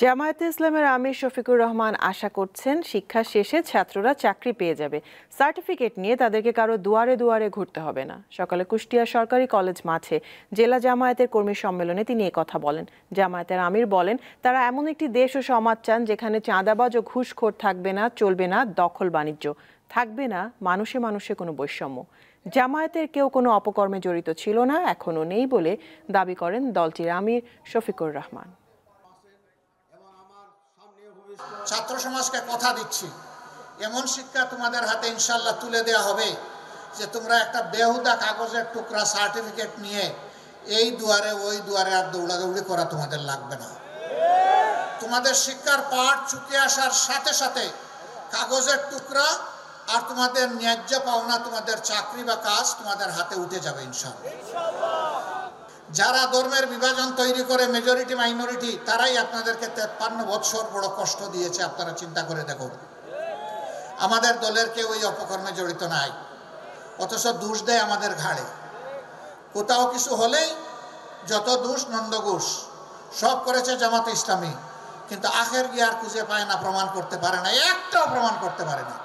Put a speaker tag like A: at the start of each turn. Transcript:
A: জামায়াতে ইসলামের আমির শফিকুর রহমান আশা করছেন শিক্ষা শেষে ছাত্ররা চাকরি পেয়ে যাবে, সার্টিফিকেট নিয়ে তাদেরকে কারো দুয়ারে দুয়ারে ঘুরতে হবে না। সকালে কুষ্টিয়া সরকারি কলেজ মাঠে জেলা জামায়াতের কর্মী সম্মেলনে তিনি কথা বলেন। জামায়াতের আমির বলেন, তারা এমন একটি দেশ ও সমাজ চান যেখানে চাঁদাবাজ ও ঘুষখোর থাকবে না, চলবে না দখল বাণিজ্য, থাকবে না মানুষে মানুষে কোনো বৈষম্য। জামায়াতের কেউ কোনো অপকর্মে জড়িত ছিল না, এখনো নেই বলে দাবি করেন দলটির আমির শফিকুর রহমান।
B: ছাত্র সমাজকে কথা দিচ্ছি, এমন শিক্ষা তোমাদের হাতে ইনশাল্লাহ তুলে দেওয়া হবে যে তোমরা একটা বেহুদা কাগজের টুকরা সার্টিফিকেট নিয়ে এই দুয়ারে ওই দুয়ারে আর দৌড়াদৌড়ি করা তোমাদের লাগবে না। তোমাদের শিক্ষার পাঠ চুকে আসার সাথে সাথে কাগজের টুকরা আর তোমাদের ন্যায্য পাওনা, তোমাদের চাকরি বা কাজ তোমাদের হাতে উঠে যাবে ইনশাল্লাহ। যারা ধর্মের বিভাজন তৈরি করে মেজরিটি মাইনরিটি, তারাই আপনাদেরকে 53 বছর বড় কষ্ট দিয়েছে। আপনারা চিন্তা করে দেখুন, আমাদের দলের কেউ এই অপকর্মে জড়িত নাই, অথচ দোষ দেয় আমাদের ঘাড়ে। কোথাও কিছু হলেই যত দোষ নন্দঘোষ, সব করেছে জামাতে ইসলামী, কিন্তু আখের গিয়ে আর খুঁজে পায় না, প্রমাণ করতে পারে না, একটাও প্রমাণ করতে পারে না।